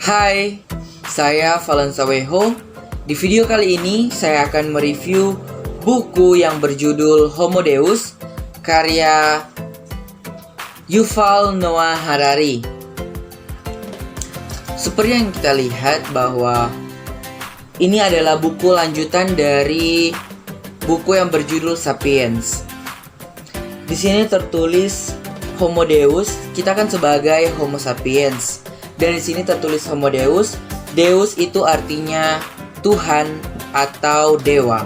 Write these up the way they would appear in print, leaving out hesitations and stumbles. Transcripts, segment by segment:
Hai, saya Valensa Weho. Di video kali ini saya akan mereview buku yang berjudul Homo Deus, karya Yuval Noah Harari. Seperti yang kita lihat bahwa ini adalah buku lanjutan dari buku yang berjudul Sapiens. Di sini tertulis Homo Deus, kita kan sebagai Homo Sapiens. Dan di sini tertulis Homo Deus. Deus itu artinya Tuhan atau dewa.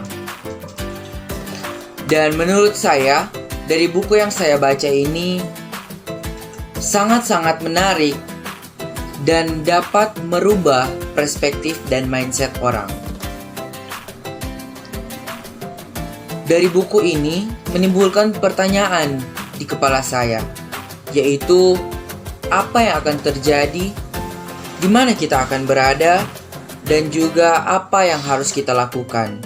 Dan menurut saya, dari buku yang saya baca ini sangat-sangat menarik dan dapat merubah perspektif dan mindset orang. Dari buku ini menimbulkan pertanyaan di kepala saya, yaitu apa yang akan terjadi, di mana kita akan berada, dan juga apa yang harus kita lakukan.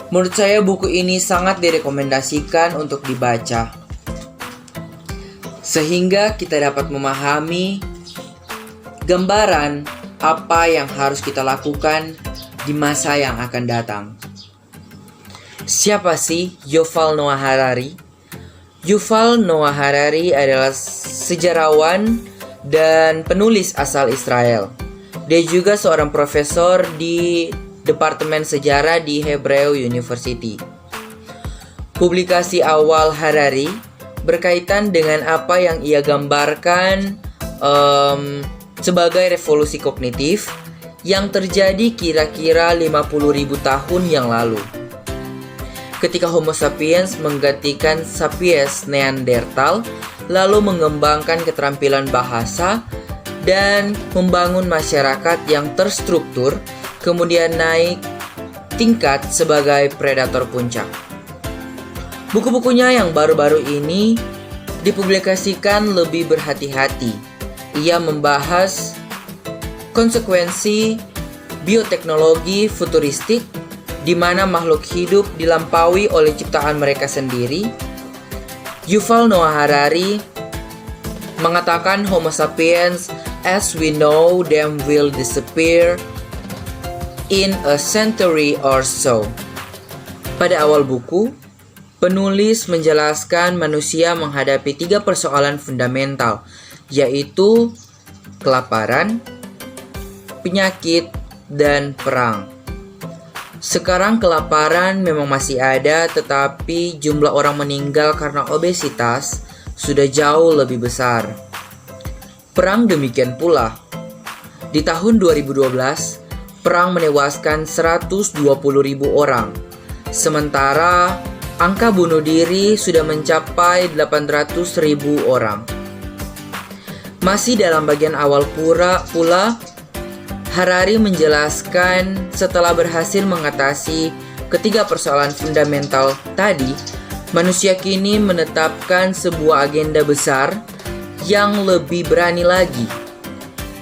Menurut saya buku ini sangat direkomendasikan untuk dibaca, sehingga kita dapat memahami gambaran apa yang harus kita lakukan di masa yang akan datang. Siapa sih Yuval Noah Harari? Yuval Noah Harari adalah sejarawan dan penulis asal Israel. Dia juga seorang profesor di Departemen Sejarah di Hebrew University. Publikasi awal Harari berkaitan dengan apa yang ia gambarkan sebagai revolusi kognitif yang terjadi kira-kira 50.000 tahun yang lalu, ketika Homo sapiens menggantikan sapiens Neanderthal, lalu mengembangkan keterampilan bahasa dan membangun masyarakat yang terstruktur, kemudian naik tingkat sebagai predator puncak. Buku-bukunya yang baru-baru ini dipublikasikan lebih berhati-hati. Ia membahas konsekuensi bioteknologi futuristik di mana makhluk hidup dilampaui oleh ciptaan mereka sendiri. Yuval Noah Harari mengatakan Homo sapiens as we know them will disappear in a century or so. Pada awal buku, penulis menjelaskan manusia menghadapi 3 persoalan fundamental, yaitu kelaparan, penyakit, dan perang. Sekarang kelaparan memang masih ada, tetapi jumlah orang meninggal karena obesitas sudah jauh lebih besar. Perang demikian pula. Di tahun 2012, perang menewaskan 120.000 orang. Sementara angka bunuh diri sudah mencapai 800.000 orang. Masih dalam bagian awal pula, Harari menjelaskan setelah berhasil mengatasi ketiga persoalan fundamental tadi, manusia kini menetapkan sebuah agenda besar yang lebih berani lagi.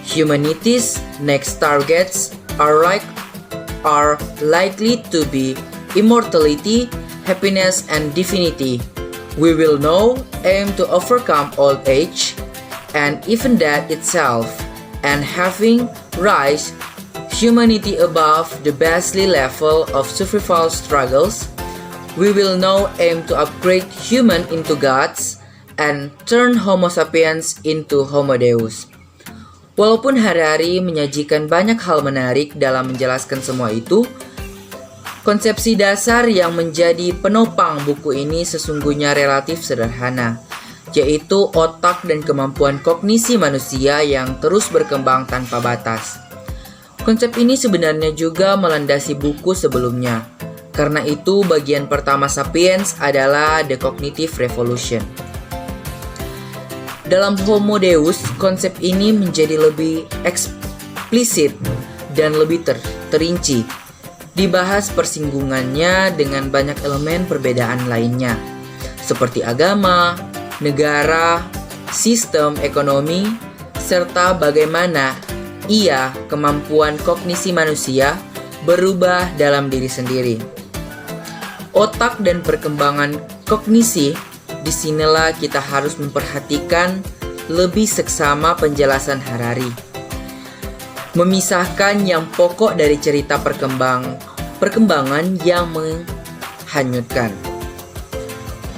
Humanity's next targets are likely to be immortality, happiness, and divinity. We will now aim to overcome old age and even death itself, and having rise humanity above the beastly level of survival struggles, we will now aim to upgrade human into gods and turn Homo sapiens into Homo Deus. Walaupun Harari menyajikan banyak hal menarik dalam menjelaskan semua itu, konsepsi dasar yang menjadi penopang buku ini sesungguhnya relatif sederhana, yaitu otak dan kemampuan kognisi manusia yang terus berkembang tanpa batas. Konsep ini sebenarnya juga melandasi buku sebelumnya. Karena itu, bagian pertama Sapiens adalah The Cognitive Revolution. Dalam Homo Deus, konsep ini menjadi lebih eksplisit dan lebih terinci. Dibahas persinggungannya dengan banyak elemen perbedaan lainnya, seperti agama, negara, sistem ekonomi, serta bagaimana kemampuan kognisi manusia berubah dalam diri sendiri. Otak dan perkembangan kognisi, disinilah kita harus memperhatikan lebih seksama penjelasan Harari. memisahkan yang pokok dari cerita perkembangan yang menghanyutkan.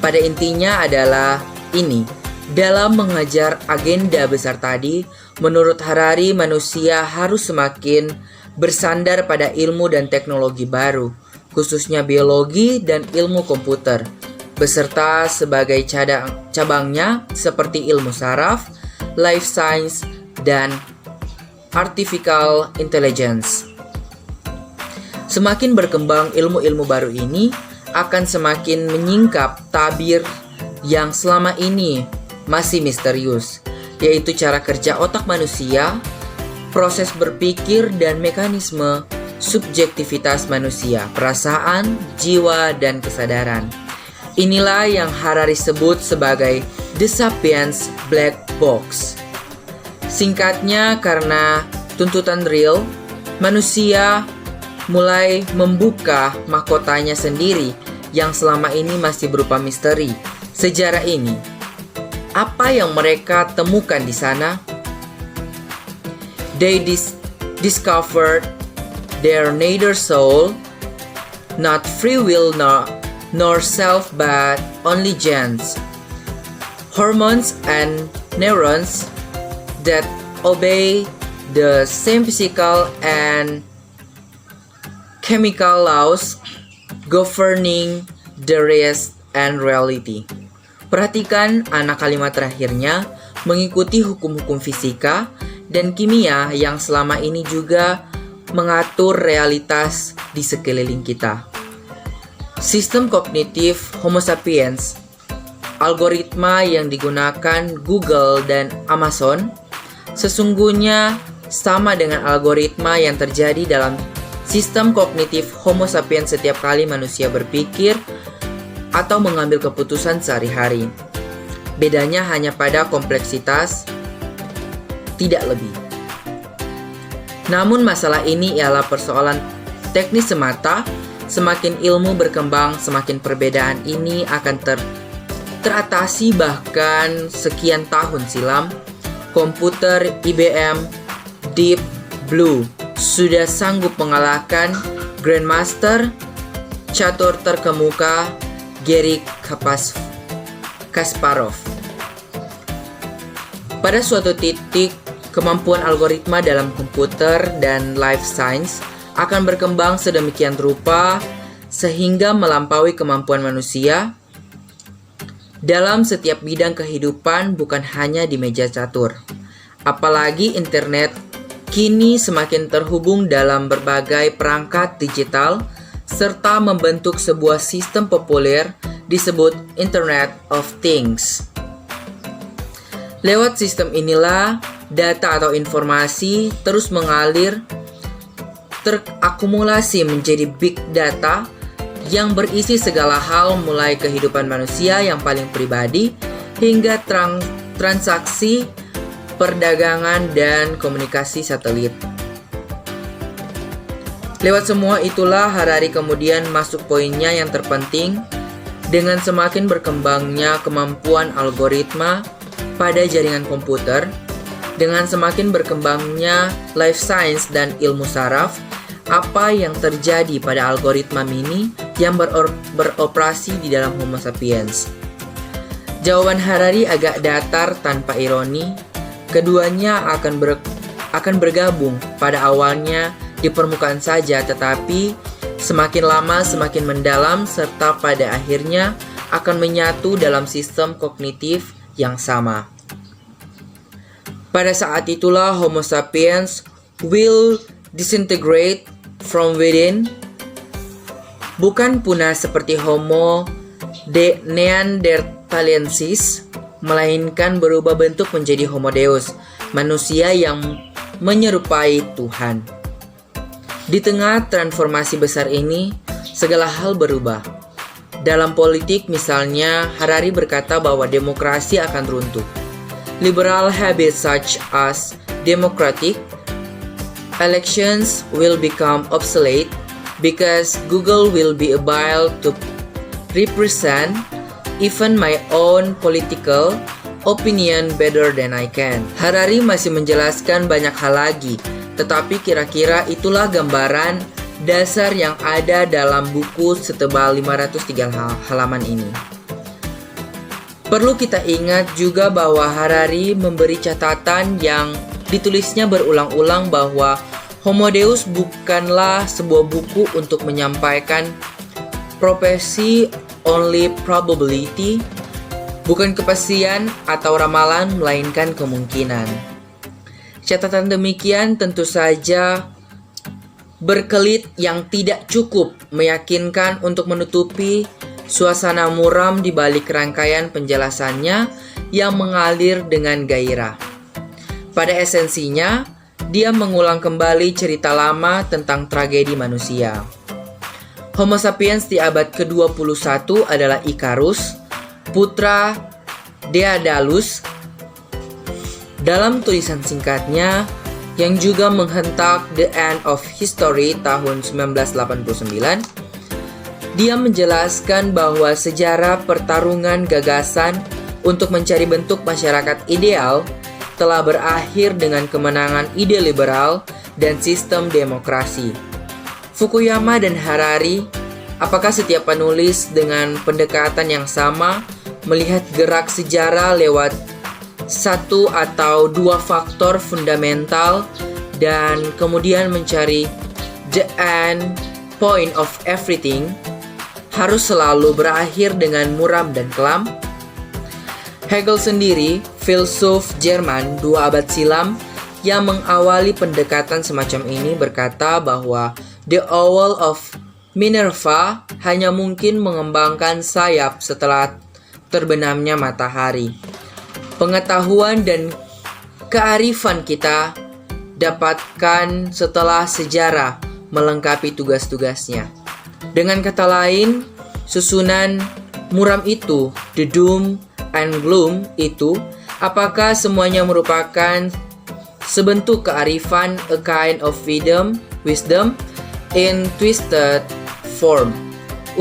Pada intinya adalah ini, dalam mengejar agenda besar tadi, menurut Harari manusia harus semakin bersandar pada ilmu dan teknologi baru, khususnya biologi dan ilmu komputer, beserta sebagai cabangnya seperti ilmu saraf, life science, dan artificial intelligence. Semakin berkembang ilmu-ilmu baru ini akan semakin menyingkap tabir yang selama ini masih misterius, yaitu cara kerja otak manusia, proses berpikir dan mekanisme subjektivitas manusia, perasaan, jiwa, dan kesadaran. Inilah yang Harari sebut sebagai The Sapiens Black Box. Singkatnya, karena tuntutan real, manusia mulai membuka mahkotanya sendiri yang selama ini masih berupa misteri. Sejarah ini, apa yang mereka temukan di sana? They discovered their neither soul, not free will nor self, but only genes, hormones and neurons that obey the same physical and chemical laws governing the rest and reality. Perhatikan anak kalimat terakhirnya, mengikuti hukum-hukum fisika dan kimia yang selama ini juga mengatur realitas di sekeliling kita. Sistem kognitif Homo sapiens, algoritma yang digunakan Google dan Amazon, sesungguhnya sama dengan algoritma yang terjadi dalam sistem kognitif Homo sapiens setiap kali manusia berpikir atau mengambil keputusan sehari-hari. Bedanya hanya pada kompleksitas, tidak lebih. Namun masalah ini ialah persoalan teknis semata. Semakin ilmu berkembang, semakin perbedaan ini akan teratasi. Bahkan sekian tahun silam, komputer IBM Deep Blue sudah sanggup mengalahkan Grandmaster catur terkemuka Garry Kasparov. Pada suatu titik, kemampuan algoritma dalam komputer dan life science akan berkembang sedemikian rupa sehingga melampaui kemampuan manusia dalam setiap bidang kehidupan, bukan hanya di meja catur. Apalagi internet kini semakin terhubung dalam berbagai perangkat digital serta membentuk sebuah sistem populer disebut Internet of Things. Lewat sistem inilah data atau informasi terus mengalir, terakumulasi menjadi big data yang berisi segala hal, mulai kehidupan manusia yang paling pribadi hingga transaksi, perdagangan, dan komunikasi satelit. Lewat semua itulah Harari kemudian masuk poinnya yang terpenting. Dengan semakin berkembangnya kemampuan algoritma pada jaringan komputer, dengan semakin berkembangnya life science dan ilmu saraf, apa yang terjadi pada algoritma mini yang beroperasi di dalam Homo sapiens? Jawaban Harari agak datar tanpa ironi. Keduanya akan bergabung pada awalnya di permukaan saja, tetapi semakin lama semakin mendalam, serta pada akhirnya akan menyatu dalam sistem kognitif yang sama. Pada saat itulah Homo sapiens will disintegrate from within, bukan punah seperti Homo neanderthalensis, melainkan berubah bentuk menjadi Homo deus, manusia yang menyerupai Tuhan. Di tengah transformasi besar ini, segala hal berubah. Dalam politik misalnya, Harari berkata bahwa demokrasi akan runtuh. Liberal habits such as democratic elections will become obsolete because Google will be able to represent even my own political opinion better than I can. Harari masih menjelaskan banyak hal lagi, tetapi kira-kira itulah gambaran dasar yang ada dalam buku setebal 503 halaman ini. Perlu kita ingat juga bahwa Harari memberi catatan yang ditulisnya berulang-ulang bahwa Homo Deus bukanlah sebuah buku untuk menyampaikan prophecy only probability, bukan kepastian atau ramalan melainkan kemungkinan. Catatan demikian tentu saja berkelit yang tidak cukup meyakinkan untuk menutupi suasana muram di balik rangkaian penjelasannya yang mengalir dengan gairah. Pada esensinya, dia mengulang kembali cerita lama tentang tragedi manusia. Homo sapiens di abad ke-21 adalah Ikarus, putra Daedalus. Dalam tulisan singkatnya yang juga menghentak The End of History tahun 1989, dia menjelaskan bahwa sejarah pertarungan gagasan untuk mencari bentuk masyarakat ideal telah berakhir dengan kemenangan ide liberal dan sistem demokrasi. Fukuyama dan Harari, apakah setiap penulis dengan pendekatan yang sama melihat gerak sejarah lewat satu atau dua faktor fundamental dan kemudian mencari the end point of everything, harus selalu berakhir dengan muram dan kelam? Hegel sendiri, filsuf Jerman 2 abad silam yang mengawali pendekatan semacam ini, berkata bahwa the owl of Minerva hanya mungkin mengembangkan sayap setelah terbenamnya matahari. Pengetahuan dan kearifan kita dapatkan setelah sejarah melengkapi tugas-tugasnya. Dengan kata lain, susunan muram itu, the doom and gloom itu, apakah semuanya merupakan sebentuk kearifan, a kind of wisdom in twisted form,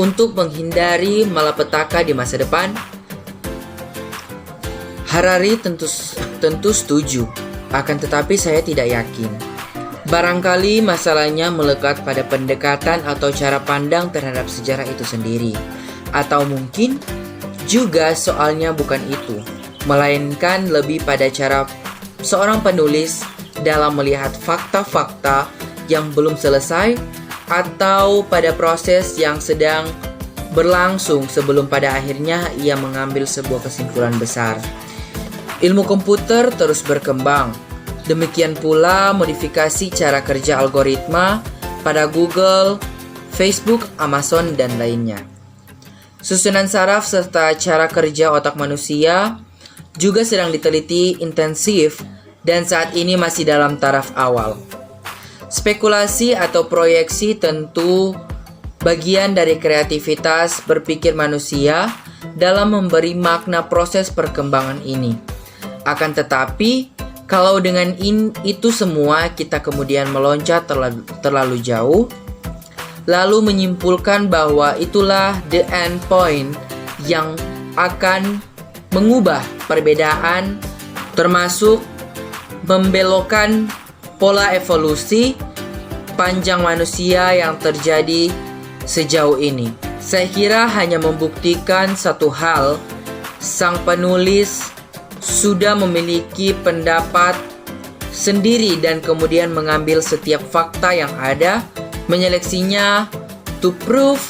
untuk menghindari malapetaka di masa depan? Harari tentu setuju, akan tetapi saya tidak yakin. Barangkali masalahnya melekat pada pendekatan atau cara pandang terhadap sejarah itu sendiri. Atau mungkin juga soalnya bukan itu, melainkan lebih pada cara seorang penulis dalam melihat fakta-fakta yang belum selesai atau pada proses yang sedang berlangsung sebelum pada akhirnya ia mengambil sebuah kesimpulan besar. Ilmu komputer terus berkembang. Demikian pula modifikasi cara kerja algoritma pada Google, Facebook, Amazon, dan lainnya. Susunan saraf serta cara kerja otak manusia juga sedang diteliti intensif dan saat ini masih dalam taraf awal. Spekulasi atau proyeksi tentu bagian dari kreativitas berpikir manusia dalam memberi makna proses perkembangan ini. Akan tetapi, kalau dengan itu semua kita kemudian meloncat terlalu jauh, lalu menyimpulkan bahwa itulah the end point yang akan mengubah perbedaan, termasuk membelokkan pola evolusi panjang manusia yang terjadi sejauh ini. Saya kira hanya membuktikan satu hal, sang penulis sudah memiliki pendapat sendiri dan kemudian mengambil setiap fakta yang ada, menyeleksinya to prove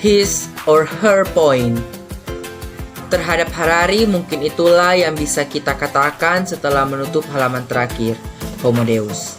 his or her point. Terhadap Harari, mungkin itulah yang bisa kita katakan setelah menutup halaman terakhir, Homo Deus.